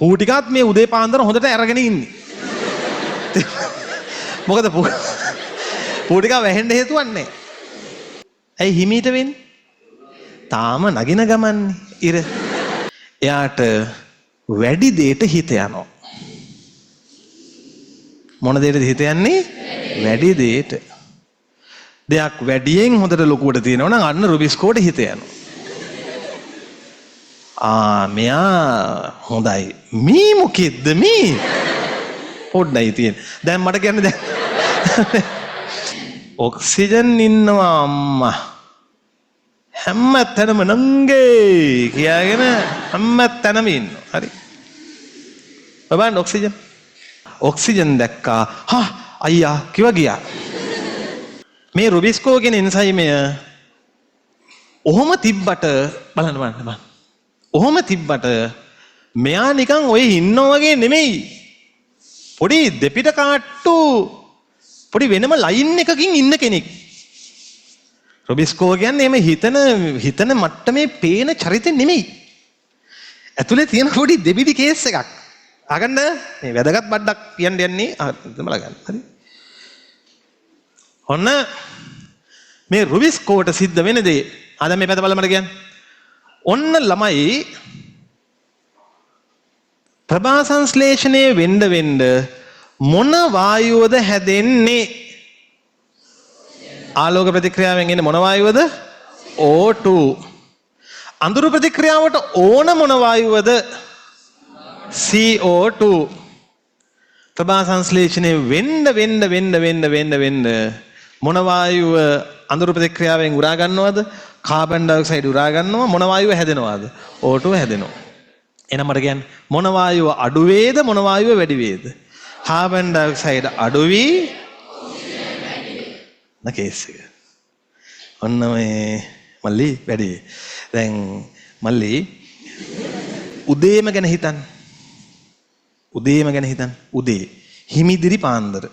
පූ ටිකත් මේ උදේ පාන්දර හොඳට අරගෙන ඉන්නේ. මොකද පූ ටික වැහෙන්න හේතුවක් නැහැ. ඇයි හිමීට වෙන්නේ? තාම නගින ගමන්නේ ඉර. එයාට වැඩි දෙයට හිත යනවා. මොන දෙයටද හිත යන්නේ? වැඩි දෙයට. දෙයක් වැඩියෙන් හොඳට ලොකුවට තියෙනවා නම් අන්න රුබිස්කෝට හිත යනවා. මෙයා හොඳයි. මේ මොකෙද්ද මේ? පොඩ්ඩයි තියෙන. දැන් මට කියන්න දැන්. ඔක්සිජන් ඉන්නවා අම්මා. හැම තැනම නංගේ කියාගෙන හැම තැනම ඉන්නවා. හරි. බලන්න ඔක්සිජන්. ඔක්සිජන් දැක්කා. අයියා කිව්වා ගියා. මේ රුබිස්කෝ කියන එන්සයිමය ඔහොම තිබ්බට බලන්න. ඔහොම තිබ්බට මෙයා නිකන් ඔය ඉන්නෝ වගේ නෙමෙයි. පොඩි දෙපිට කාට්ටු පොඩි වෙනම ලයින් එකකින් ඉන්න කෙනෙක්. රුබිස්කෝ කියන්නේ එමේ හිතන මට්ටමේ පේන චරිතෙ නෙමෙයි. ඇතුලේ තියෙන පොඩි දෙබිඩි කේස් එකක්. අහගන්න මේ වැදගත් බඩක් කියන්න යන්නේ බලගන්න. හරි. ඔන්න මේ රුබිස්කෝට සිද්ධ වෙන දේ. ආද මේ පැත බලමට කියන්නේ. ඔන්න ළමයි ප්‍රභා සංශ්ලේෂණය වෙන්න මොන වායුවද හැදෙන්නේ? ආලෝක ප්‍රතික්‍රියාවෙන් එන්නේ මොන වායුවද? O2. අඳුරු ප්‍රතික්‍රියාවට ඕන මොන වායුවද? CO2. ප්‍රභා සංශ්ලේෂණය වෙන්න මොන වායුව අඳුරු ප්‍රතික්‍රියාවෙන් උරා ගන්නවද? කාබන් ඩයොක්සයිඩ් උරා ගන්නවා. මොන වායුව හැදෙනවද? O2 හැදෙනවා. එහෙනම් මට කියන්න මොන වායුව අඩු වේද මොන වායුව වැඩි වේද? කාබන් ඩයොක්සයිඩ් අඩු වී නකේස් එක. ඔන්න මේ මල්ලි වැඩි. දැන් මල්ලි උදේම ගැන හිතන්න. උදේ හිමිදිරි පාන්දර.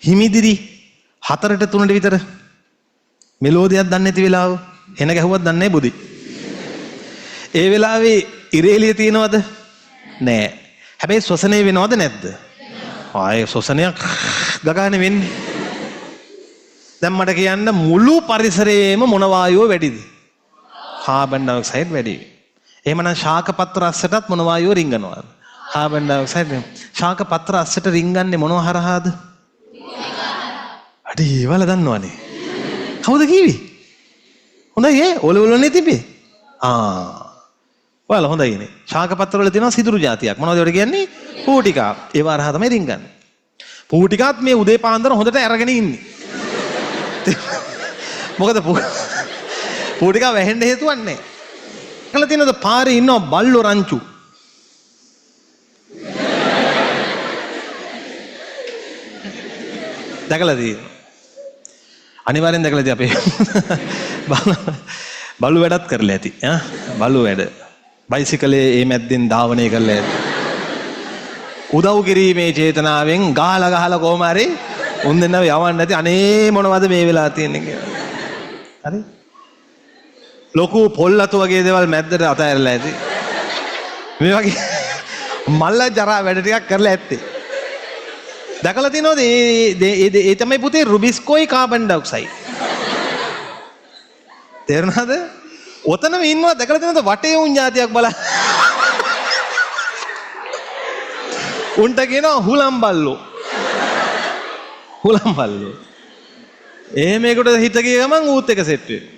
හිමිදිරි 4ට 3ට විතර මෙලෝදියක් දන්නේ නැති වෙලාව එන ගැහුවක් දන්නේ නැහැ බුදි. ඒ වෙලාවේ ඉරේලිය තියෙනවද? නෑ. හැබැයි ශ්වසනය වෙනවද නැද්ද? ආයේ ශ්වසනයක් ගගානේ වෙන්නේ. දැන් මට කියන්න මුළු පරිසරයේම මොන වායුව වැඩිද? කාබන් ඩයොක්සයිඩ් වැඩි. එහෙමනම් ශාක පත්‍ර අස්සටත් මොන වායුව රිංගනවද? Carbon dioxide. ශාක පත්‍ර අස්සට රිංගන්නේ මොනව හරහාද? අඩි වල දන්නවනේ. කවුද කිව්වේ? හොඳයි ඔලවලනේ තිබේ. ඔයාලා හොඳයිනේ. ශාක පත්‍ර වල තියෙනවා සිදුරු జాතියක්. මොනවද ඒවට කියන්නේ? පූ ටික. ඒව හරහා තමයි රිංගන්නේ. පූ ටිකත් මේ උදේ පාන්දර හොඳට අරගෙන ඉන්නේ. මොකද පූ ටික වැහෙන්න හේතුවක් නැහැ. කළා තියෙනවද පාරේ ඉන්නව බල්ලෝ රංචු. දැකලා තියෙනවා. අනිවාර්යෙන් දැකලා තියෙයි අපේ බලු වැඩත් කරලා ඇති. බලු වැඩ. බයිසිකලේ ඒ මැද්දෙන් ධාවනය කරලා ඇති. උදව් කිරීමේ චේතනාවෙන් ගහලා කොහොම හරි උන් දෙන්නව යවන්න නැති. අනේ මොනවද මේ වෙලා තියෙන්නේ කියලා. හරි? ලොකු පොල්ලතු වගේ දේවල් මැද්දට අතහැරලා ඇති. මේ වගේ මල්ල ජරා වැඩ ටිකක් කරලා ඇත්තේ. දැකලා තියෙනවද ඒ තමයි පුතේ රුබිස්කෝයි කාබන් ඩයොක්සයිඩ්. තේරුණාද? ඔතනම ඉන්නවා දැකලා තියෙනවද වටේ උන් જાතියක් බලන්න. උන්ට කියනවා හුලම් බල්ලෝ. මේකට හිත ගිය ගමන් ඌත් එක සෙට් වෙනවා.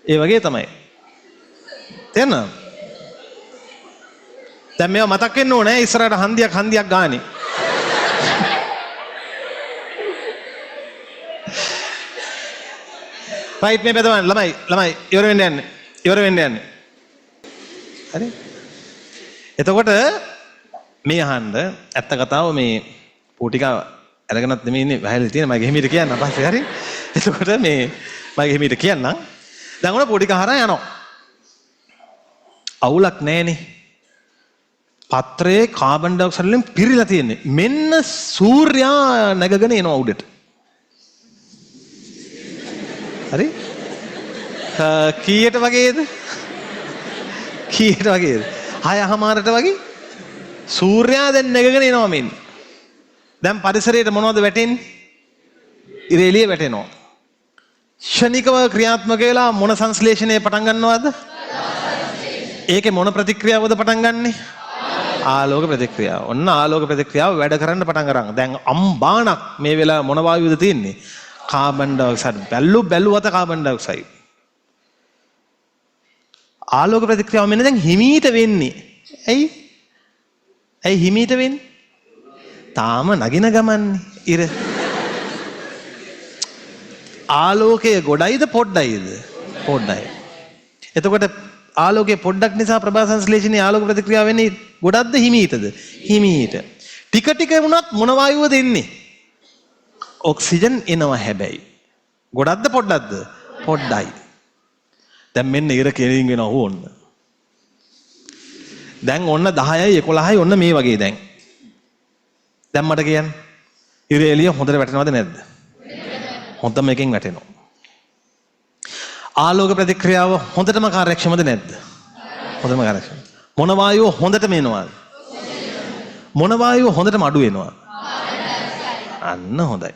ඒ වගේ තමයි. තේරෙනවද? දැන් මේවා මතක් වෙන්න ඕනේ ඉස්සරහට හන්දියක් ගානේ. රයිට් මේ බදවන්න ළමයි ඉවර වෙන්න යන්නේ. හරි? එතකොට මේ අහන්න ඇත්ත කතාව මේ පූටිකා අරගෙනත් නෙමෙයි ඉන්නේ වැහැලා තියෙන මගේ හිමීට කියන්න පස්සේ හරි. එතකොට මේ මගේ හිමීට කියන්නම්. දැන් උන පූටිකා හරහා යනවා. අවුලක් නැහැනේ. පත්‍රයේ කාබන් ඩයොක්සයිඩ් වලින් පිරීලා තියෙන්නේ. මෙන්න සූර්යයා නැගගෙන එනවා උඩට. හරි? කීයට වගේද? කීයට වගේද? 6:00ට වගේ සූර්යයා දැන් නැගගෙන එනවා මෙන්න. දැන් පරිසරයට මොනවද වැටෙන්නේ? ඉරේලිය වැටෙනවා. ෂණිකව ක්‍රියාත්මක වෙලා මොන සංශ්ලේෂණය පටන් ගන්නවද? ඒකේ මොන ප්‍රතික්‍රියාවද පටන් ගන්නෙ? ආලෝක ප්‍රතික්‍රියාව. ඔන්න ආලෝක ප්‍රතික්‍රියාව වැඩ කරන්න පටන් ගන්නවා. දැන් අම්බාණක් මේ වෙලාව මොන වායුවද තියෙන්නේ? Carbon dioxide. බැලුවත කාබන් ඩයොක්සයිඩ්. ආලෝක ප්‍රතික්‍රියාව මෙන්න දැන් හිමීට වෙන්නේ. ඇයි හිමීට වෙන්නේ? තාම නගින ගමන්නේ ඉර. ආලෝකය ගොඩයිද පොඩ්ඩයිද? පොඩ්ඩයි. එතකොට ආලෝකයේ පොඩ්ඩක් නිසා ප්‍රභා සංශ්ලේෂණයේ ආලෝක ප්‍රතික්‍රියාව වෙන්නේ ගොඩක්ද හිමීටද? හිමීට. ටික ටික වුණත් මොන වායුවද එන්නේ? ඔක්සිජන් එනවා හැබැයි. ගොඩක්ද පොඩ්ඩක්ද? පොඩ්ඩයි. දැන් මෙන්න ඉර කෙලින් වෙනවා ඕන්න. දැන් ඔන්න 10යි 11යි ඔන්න මේ වගේ දැන්. දැන් මට කියන්න. ඉර එළිය හොඳට වැටෙනවද නැද්ද? හොඳම එකෙන් වැටෙනවා. ආලෝක ප්‍රතික්‍රියාව හොඳටම කාර්යක්ෂමද නැද්ද? හොඳටම කාර්යක්ෂම. මොන වායුව හොඳටම එනවද? මොන වායුව හොඳටම අඩු වෙනවද? අන්න හොඳයි.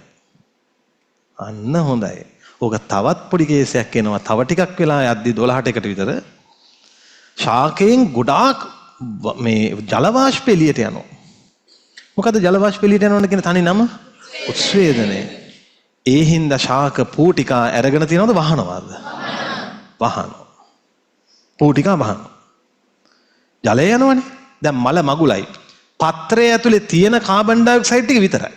අන්න හොඳයි. ඕක තවත් පොඩි කේසයක් එනවා. තව ටිකක් වෙලා යද්දි 12ට එකට විතර ශාකයෙන් ගොඩාක් මේ ජල වාෂ්ප එළියට යනවා. මොකද ජල වාෂ්ප එළියට යනවද කියන තනි නම? උත්ස්වේදනය. ඒ හින්දා ශාක පූටිකා අරගෙන තියනවද වහනවද? වහනවා. පූටිකා වහනවා. ජලය යනවනේ. දැන් මල මගුලයි. පත්‍රය ඇතුලේ තියෙන කාබන් ඩයොක්සයිඩ් ටික විතරයි.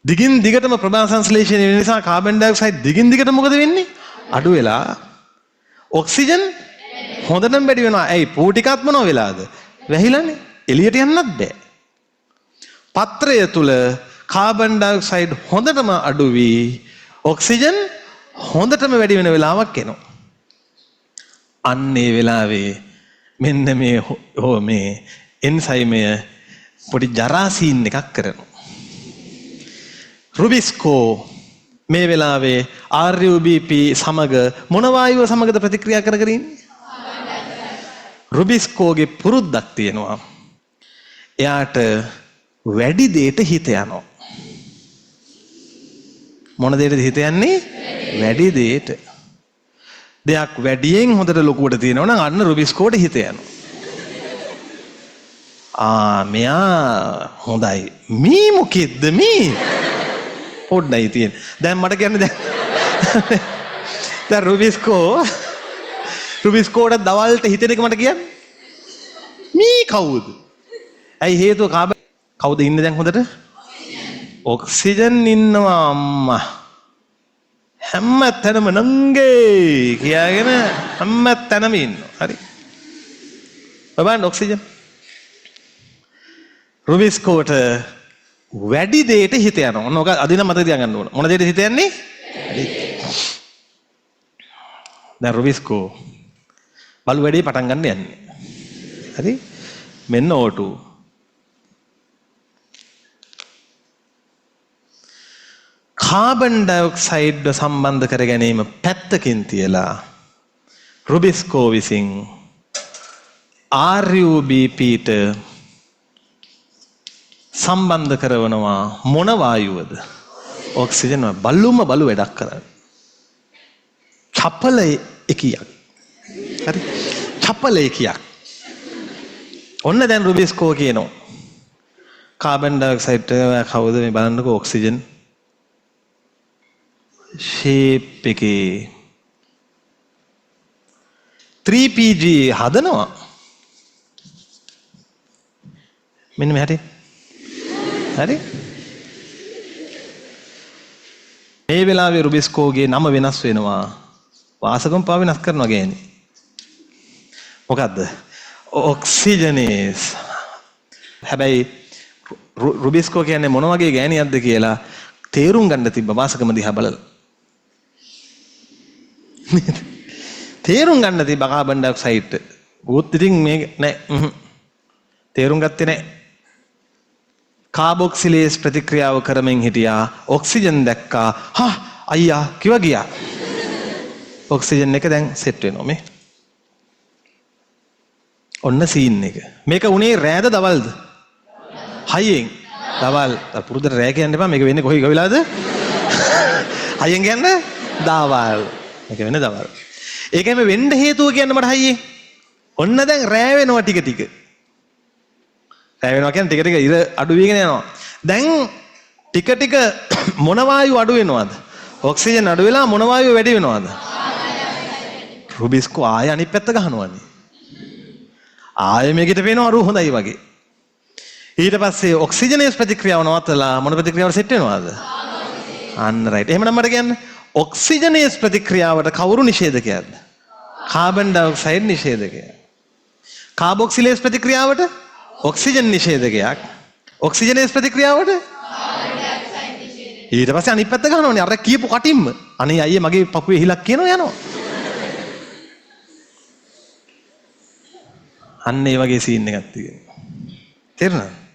දිගින් දිගටම ප්‍රභා සංශ්ලේෂණය වෙන නිසා කාබන් ඩයොක්සයිඩ් දිගින් දිගට මොකද වෙන්නේ? අඩු වෙලා ඔක්සිජන් හොඳටම වැඩි වෙනවා. ඇයි පූටිකත් මොනව වෙලාද? වැහිලානේ. එළියට යන්නත් බෑ. පත්‍රය තුල කාබන් ඩයොක්සයිඩ් හොඳටම අඩු වී ඔක්සිජන් හොඳටම වැඩි වෙන වෙලාවක් එනවා. අන්න ඒ වෙලාවේ මෙන්න මේ එන්සයිමය පොඩි ජරා සීන් එකක් කරනවා. රුබිස්කෝ මේ වෙලාවේ RUBP සමග මොන වායුව සමගද ප්‍රතික්‍රියා කර කර ඉන්නේ? රුබිස්කෝගේ පුරුද්දක් තියෙනවා. එයාට වැඩි දෙයට හිත යනවා. මොන දෙයටද හිත යන්නේ? වැඩි දෙයට. දෙයක් වැඩියෙන් හොඳට ලොකුවට තියෙනවා නම් අන්න රුබිස්කෝට හිත යනවා. මෙයා හොඳයි. මේ මොකෙද්ද මේ? පොඩ්ඩයි තියෙන. දැන් මට කියන්න දැන් රුබිස්කෝට දවල්ට හිතෙන එක මට කියන්න. මේ කවුද? ඇයි හේතුව කවුද ඉන්නේ දැන් හොඳට? ඔක්සිජන් ඉන්නවා අම්මා. හැම තැනම නංගේ කියාගෙන හැම තැනම ඉන්නවා. හරි. බලන්න ඔක්සිජන්. රුබිස්කෝට වැඩි දෙයට හිත යනවා. ඔන්න ඔක අදින මතක තියාගන්න ඕන. මොන දෙයටද හිත යන්නේ? දැන් රුබිස්කෝ බලු වැඩේ පටන් ගන්න යන්නේ. හරි? මෙන්න O2. කාබන් ඩයොක්සයිඩ් සම්බන්ධ කර ගැනීම පැත්තකින් තියලා රුබිස්කෝ විසින් RUBPට සම්බන්ධ කරනවා මොන වායුවද? ඔක්සිජන්. බලුම බලු වැඩක් කරන්නේ. චපල එකියක්. හරි? චපල එකියක්. ඔන්න දැන් රුබිස්කෝ කියනවා. කාබන් ඩයොක්සයිඩ් කවුද මේ බලන්නකෝ ඔක්සිජන්. ෂේප් එකේ 3PG හදනවා. මෙන්න මෙහෙට. හරි? මේ වෙලාවේ රුබිස්කෝගේ නම වෙනස් වෙනවා. වාසකම් පා වෙනස් කරනවා ගෑණි. මොකද්ද? ඔක්සිජනේස්. හැබැයි රුබිස්කෝ කියන්නේ මොන වගේ ගෑණියක්ද කියලා තේරුම් ගන්න තිබ්බ වාසකම දිහා බලලා. තේරුම් ගන්න තිබ්බ කාබන් ඩයොක්සයිඩ්. උත් ඉතින් මේ නෑ. තේරුම් ගත්තේ නෑ. කාබොක්සිලේස් ප්‍රතික්‍රියාව කරමින් හිටියා. ඔක්සිජන් දැක්කා. අයියා කිව ගියා. ඔක්සිජන් එක දැන් සෙට් වෙනවා මේ. ඔන්න සීන් එක. මේක උනේ රෑද දවල්ද? 6න්. දවල්. පුරුද්දට රෑ කියන්න එපා. මේක වෙන්නේ කොහේ වෙලාද? 6න් කියන්නේ දවල්. මේක වෙන්නේ දවල්. ඒකෙම වෙන්න හේතුව කියන්න මට හයියෙන්. ඔන්න දැන් රෑ වෙනවා ටික ටික. රෑ වෙනවා කියන්නේ ටික ටික ඉර අඩු වෙගෙන යනවා. දැන් ටික ටික මොන වායු අඩු වෙනවද? ඔක්සිජන් අඩු වෙලා මොන වායුව වැඩි වෙනවද? රුබිස්කෝ ආය අනිත් පැත්ත ගහනවනේ. ආය මේකට පේනවා අරු හොඳයි වගේ. ඊට පස්සේ ඔක්සිජනේස් ප්‍රතික්‍රියාව නවත්තලා මොන ප්‍රතික්‍රියාවට සෙට් වෙනවද? අන්න රයිට්. එහෙමනම් මට කියන්න ඔක්සිජනේස් ප්‍රතික්‍රියාවට කවුරු නිෂේධකයක්ද? කාබන් ඩයොක්සයිඩ් නිෂේධකයා. කාබොක්සිලේස් ප්‍රතික්‍රියාවට ඔක්සිජන් නිෂේධකයක්. ඔක්සිජනේස් ප්‍රතික්‍රියාවට ඊට පස්සේ අනිත් පැත්ත ගන්නවනේ අර කියපු කටින්ම. අනේ අයියේ මගේ පපුවේ හිලක් කියනවා යනවා. අන්න ඒ වගේ සීන් එකක් තියෙනවා. තේරුණාද?